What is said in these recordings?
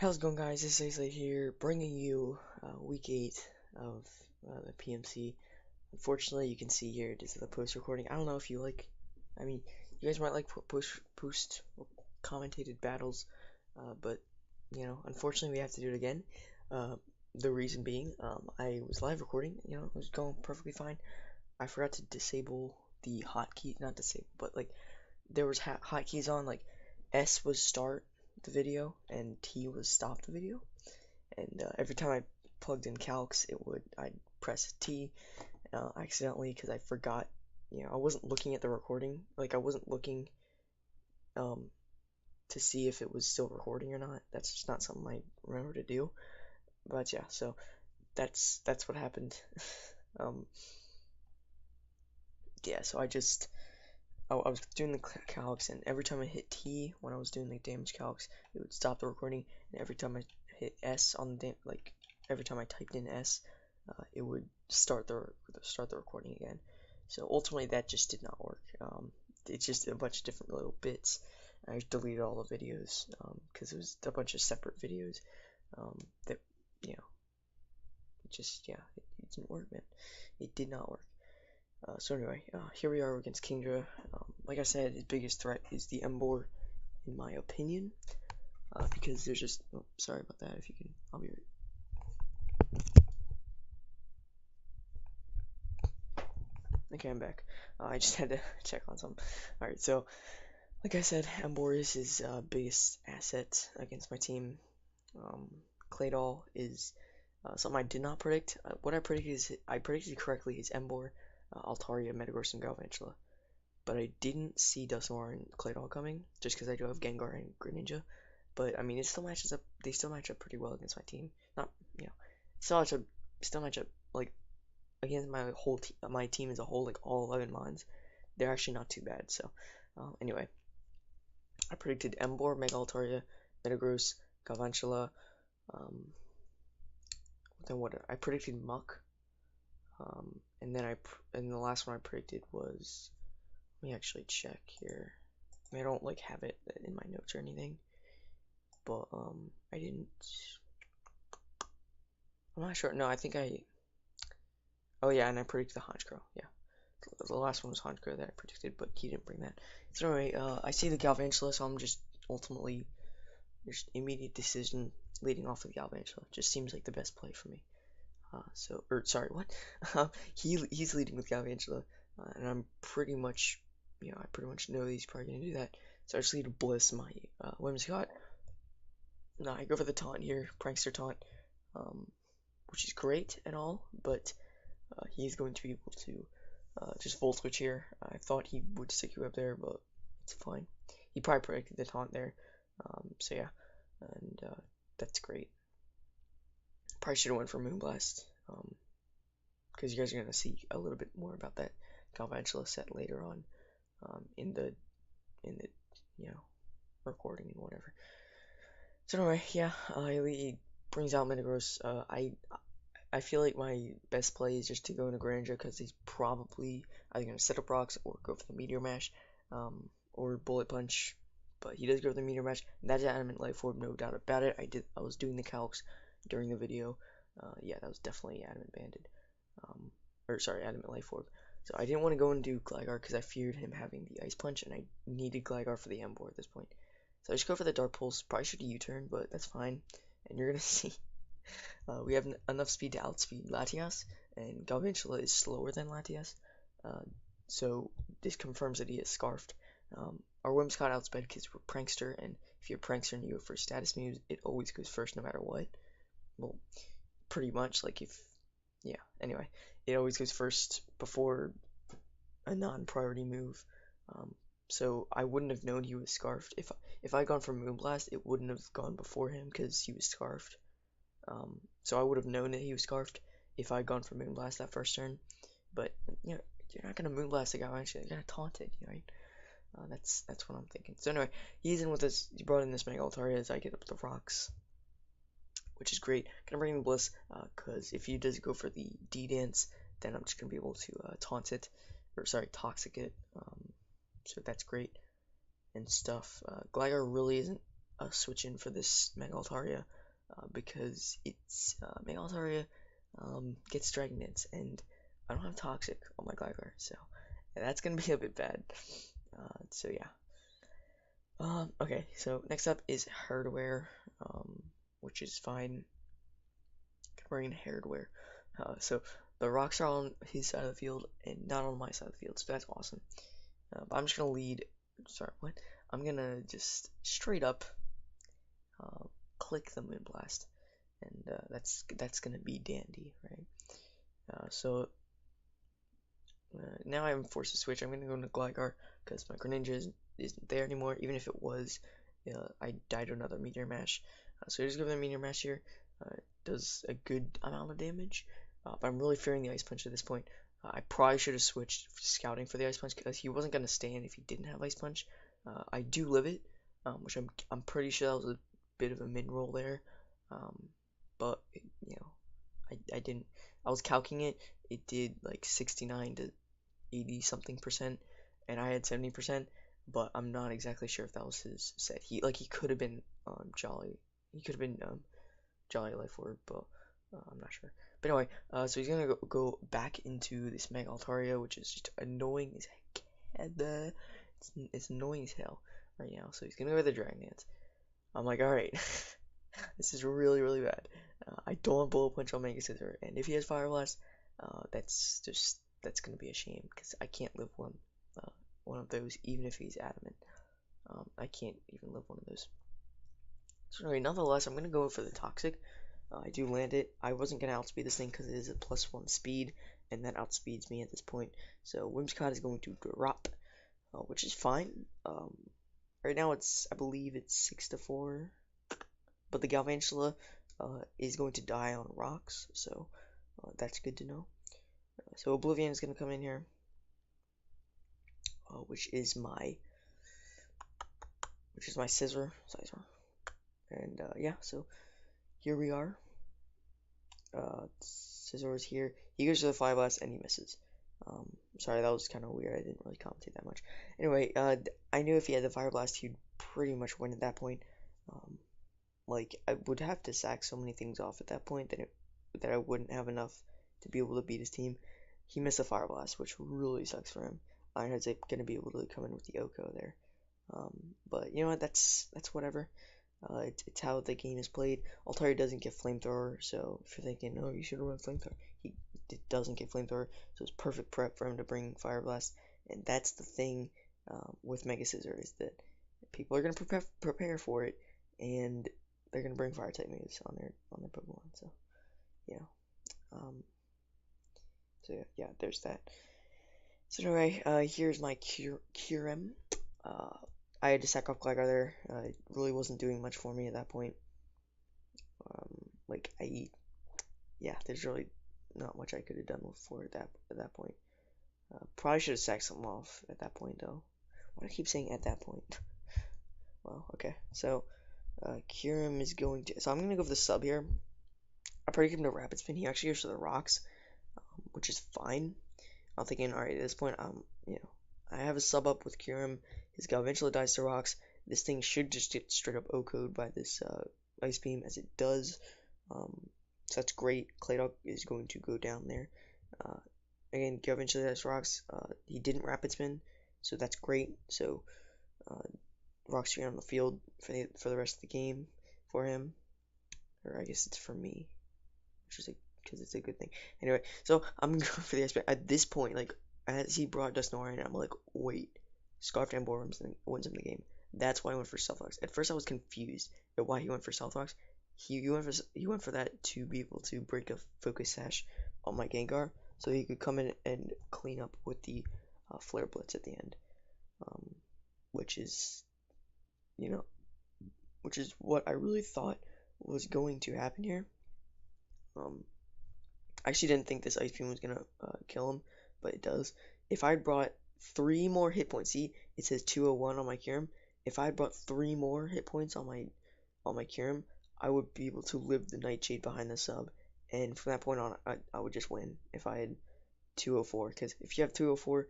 how's it going, guys? This is Ace here, bringing you week 8 of the PMC. Unfortunately, you can see here, this is the post recording. I don't know if you like, you guys might like post commentated battles, but, unfortunately, we have to do it again. The reason being, I was live recording, it was going perfectly fine. I forgot to disable the hotkey, not disable, but like, there was hotkeys on, like, S was start the video and T was stop the video, and every time I plugged in calcs I'd press T accidentally because I forgot, I wasn't looking at the recording, like I wasn't looking to see if it was still recording or not. That's just not something I remember to do, but yeah, so that's what happened. Yeah, so I was doing the calcs, and every time I hit T when I was doing the damage calcs, it would stop the recording, and every time I hit S on the every time I typed in S, it would start the recording again. So ultimately, that just did not work. It's just a bunch of different little bits. I deleted all the videos because it was a bunch of separate videos that it didn't work, man. It did not work. So anyway, here we are against Kingdra. Like I said, his biggest threat is the Emboar, in my opinion, because there's just, oh, sorry about that, if you can, I'll be right. Okay, I'm back. I just had to check on something. Alright, so, like I said, Emboar is his biggest asset against my team. Claydol is something I did not predict. What I predicted is, I predicted correctly his Emboar, Altaria, Metagross, and Galvantula. But I didn't see Dusknoir and Claydol coming, just because I do have Gengar and Greninja. But I mean, it still matches up. They still match up pretty well against my team. Not, still match up like against my team as a whole, like all 11 mines. They're actually not too bad. So, anyway, I predicted Emboar, Mega Altaria, Metagross, Galvantula. Then what? I predicted Muck. And then the last one I predicted was, let me actually check here. I don't like have it in my notes or anything, but I didn't. I'm not sure. No, I think I. Oh yeah, and I predicted the Honchkrow. Yeah, the last one was Honchkrow that I predicted, but he didn't bring that. So anyway, I see the Galvantula, so I'm just ultimately just immediate decision leading off of the Galvantula. Just seems like the best play for me. Sorry, what? He's leading with Galvantula, and I'm pretty much, I pretty much know that he's probably gonna do that. So I just lead to Bliss, my Whimsicott. Now I go for the taunt here, Prankster taunt, which is great and all, but he's going to be able to just Volt Switch here. I thought he would stick you up there, but it's fine. He probably predicted the taunt there, so yeah, and that's great. Probably should have went for Moonblast, because you guys are going to see a little bit more about that Galvantula set later on, in the recording and whatever. So anyway, yeah, he brings out Metagross. I feel like my best play is just to go into Greninja, because he's probably either going to set up rocks or go for the Meteor Mash, or Bullet Punch, but he does go for the Meteor Mash, and that's Adamant Life Orb, no doubt about it. I was doing the calcs during the video. Yeah, that was definitely Adamant Banded. Adamant Life Orb. So I didn't want to go and do Gligar because I feared him having the Ice Punch, and I needed Gligar for the Emboar at this point. So I just go for the Dark Pulse. Probably should U-turn, but that's fine. And you're gonna see, we have enough speed to outspeed Latias, and Galvantula is slower than Latias. So this confirms that he is Scarfed. Our Whimsicott outsped because we're Prankster, and if you're Prankster and you go for status moves, it always goes first no matter what. Well, pretty much, like anyway, it always goes first before a non-priority move. So I wouldn't have known he was Scarfed. If I'd gone for Moonblast, it wouldn't have gone before him because he was Scarfed. So I would have known that he was Scarfed if I'd gone for Moonblast that first turn. But you're not gonna Moonblast the guy, actually. You're gonna taunt it, right? That's what I'm thinking. So anyway, he's in with us. He brought in this Mega Altaria as I get up the rocks, which is great. Gonna bring in Bliss, because if he does go for the D-Dance, then I'm just gonna be able to taunt it, Toxic it. So that's great and stuff. Gligar really isn't a switch in for this Mega Altaria. because it's Mega Altaria gets Dragon Dance, and I don't have Toxic on my Gligar, so that's gonna be a bit bad. So yeah. Okay, so next up is Hardware, which is fine. Wearing hardware. So the rocks are on his side of the field and not on my side of the field, so that's awesome. But I'm just gonna lead. Sorry, what? I'm gonna just straight up click the Moonblast, and that's gonna be dandy, right? Now I'm forced to switch. I'm gonna go into Gligar because my Greninja isn't there anymore. Even if it was, I died to another Meteor Mash. So just go the Meteor Mash here. Does a good amount of damage, but I'm really fearing the Ice Punch at this point. I probably should have switched Scouting for the Ice Punch because he wasn't gonna stand if he didn't have Ice Punch. I do live it, which I'm pretty sure that was a bit of a min roll there, but I didn't. I was calcing it. It did like 69 to 80 something percent, and I had 70%, but I'm not exactly sure if that was his set. He could have been Jolly. He could have been Jolly Life Orb, but I'm not sure. But anyway, so he's gonna go back into this Mega Altaria, which is just annoying as heck. It's annoying as hell right now. So he's gonna go with the Dragon Dance. I'm like, all right, this is really really bad. I don't want Bullet Punch on Mega Scissor, and if he has Fire Blast, that's gonna be a shame because I can't live one of those even if he's adamant. I can't even live one of those. So anyway, nonetheless, I'm gonna go for the Toxic. I do land it. I wasn't gonna outspeed this thing because it is a +1 speed, and that outspeeds me at this point. So Whimsicott is going to drop, which is fine. Right now I believe it's 6-4, but the Galvantula is going to die on rocks, so that's good to know. So Oblivion is gonna come in here, which is my Scissor, and yeah. So here we are. Scissor is here. He goes to the Fire Blast and he misses. Sorry, that was kind of weird. I didn't really commentate that much. Anyway, I knew if he had the Fire Blast, he'd pretty much win at that point. Like I would have to sack so many things off at that point that I wouldn't have enough to be able to beat his team. He missed a Fire Blast, which really sucks for him. Ironhead's gonna be able to come in with the Oko there. But you know what? That's whatever. It's how the game is played. Altaria doesn't get Flamethrower, so if you're thinking, oh, you should run Flamethrower, he doesn't get Flamethrower, so it's perfect prep for him to bring Fire Blast. And that's the thing with Mega Scissor is that people are gonna prepare for it, and they're gonna bring Fire type moves on their Pokemon. So yeah, yeah, there's that. So anyway, here's my Kyurem. I had to sack off Gligar there. It really wasn't doing much for me at that point. There's really not much I could have done for it at that point. Probably should have sacked something off at that point though. Why do I keep saying at that point? Well, okay. So Kyurem is going to. So I'm gonna go for the sub here. I predicted him to Rapid Spin. He actually goes to the rocks, which is fine. I'm thinking, all right, at this point, I have a sub up with Kyurem. His Galvantula dies to rocks. This thing should just get straight up OHKO'd by this Ice Beam, as it does. So that's great. Claydog is going to go down there. Again, Galvantula dies to rocks. He didn't Rapid Spin, so that's great. So rocks are on the field for the rest of the game for him, or I guess it's for me, which is because it's a good thing. Anyway, so I'm going for the Ice Beam at this point. Like as he brought Dusknoir in, I'm like, wait. Scarf Boar wins him the game. That's why I went for Stealth Rocks. At first, I was confused at why he went for Stealth Rocks. He went for that to be able to break a Focus Sash on my Gengar, so he could come in and clean up with the Flare Blitz at the end, which is what I really thought was going to happen here. I actually didn't think this Ice Beam was gonna kill him, but it does. If I'd brought 3 more hit points, see, it says 201 on my Kyurem. If I brought 3 more hit points on my Kyurem, I would be able to live the Nightshade behind the sub, and from that point on, I would just win if I had 204. Because if you have 204,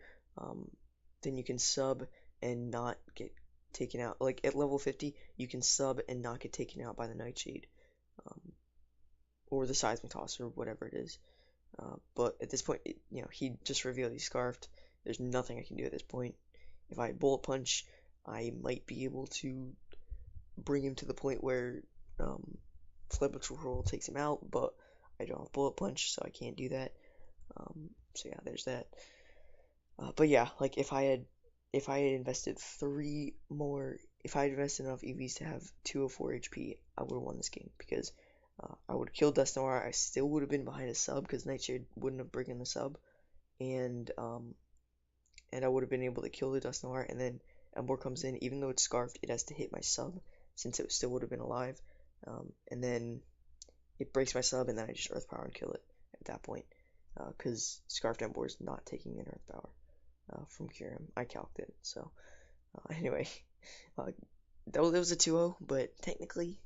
then you can sub and not get taken out. Like at level 50, you can sub and not get taken out by the Nightshade. um, or the seismic toss, or whatever it is. But at this point, he just revealed he's scarfed. There's nothing I can do at this point. If I bullet punch, I might be able to bring him to the point where Flip Patrol takes him out, but I don't have bullet punch, so I can't do that. So yeah, there's that. But yeah, like if I had invested if I had invested enough EVs to have 204 HP, I would have won this game because I would have killed Dusknoir. I still would have been behind a sub because Nightshade wouldn't have broken the sub, and I would have been able to kill the Dusknoir. And then Ember comes in, even though it's scarfed, it has to hit my sub since it still would have been alive. And then it breaks my sub, and then I just Earth Power and kill it at that point because Scarfed Ember is not taking in Earth Power from Kyurem. I calced it. So anyway, it was a 2-0, but technically,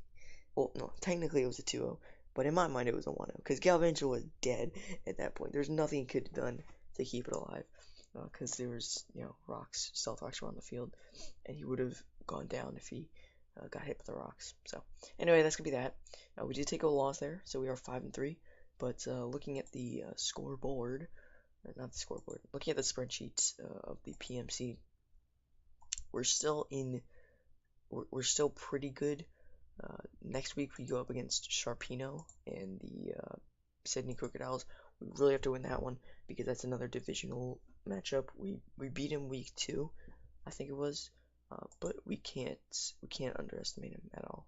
well, no, technically it was a 2-0, but in my mind it was a 1-0 because Galvantula was dead at that point. There's nothing he could have done to keep it alive because there was, rocks, stealth rocks were on the field, and he would have gone down if he got hit with the rocks. So anyway, that's gonna be that. We did take a loss there, so we are 5-3. But looking at the scoreboard, or not the scoreboard, looking at the spreadsheets of the PMC, we're still pretty good. Next week we go up against Sharpeeno and the Sydney Crocodiles. We really have to win that one because that's another divisional matchup. We beat him week 2, I think it was, but we can't underestimate him at all.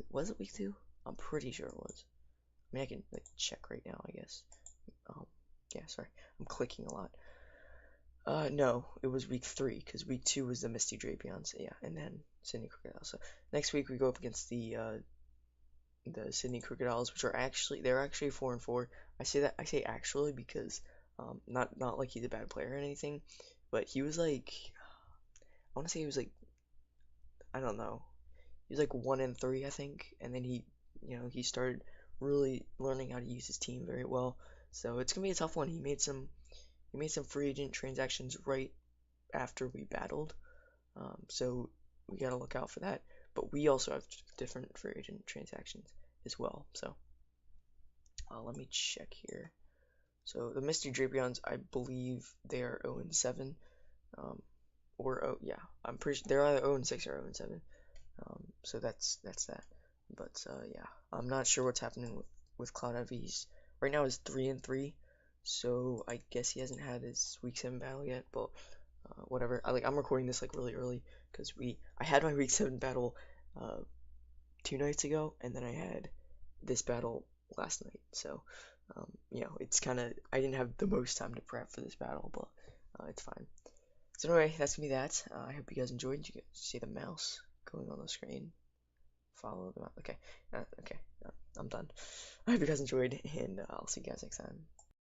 Was it week 2? I'm pretty sure it was. I mean, I can check right now, I guess. Yeah, sorry, I'm clicking a lot. No, it was week 3 because week 2 was the Misty Drapions, yeah, and then Sydney Crocodiles. So next week we go up against the Sydney Crocodiles, which are actually 4-4. I say actually because not like he's a bad player or anything, but he was like, I want to say he was like, I don't know, he was like 1-3 I think, and then he started really learning how to use his team very well. So it's gonna be a tough one. He made some free agent transactions right after we battled, so we gotta look out for that. But we also have different free agent transactions as well. So let me check here. So the Misty Drapions, I believe they are 0-7, yeah, I'm pretty sure they're either 0-6 or 0-7. So that's that. But yeah, I'm not sure what's happening with Cloud Heavy. Right now is 3-3, so I guess he hasn't had his week 7 battle yet. But whatever. I'm recording this really early because I had my week 7 battle 2 nights ago, and then I had this battle last night. So it's kind of, I didn't have the most time to prep for this battle, but it's fine. So anyway, that's gonna be that. I hope you guys enjoyed. You can see the mouse going on the screen. Follow the mouse. Okay, okay. I'm done. I hope you guys enjoyed, and I'll see you guys next time.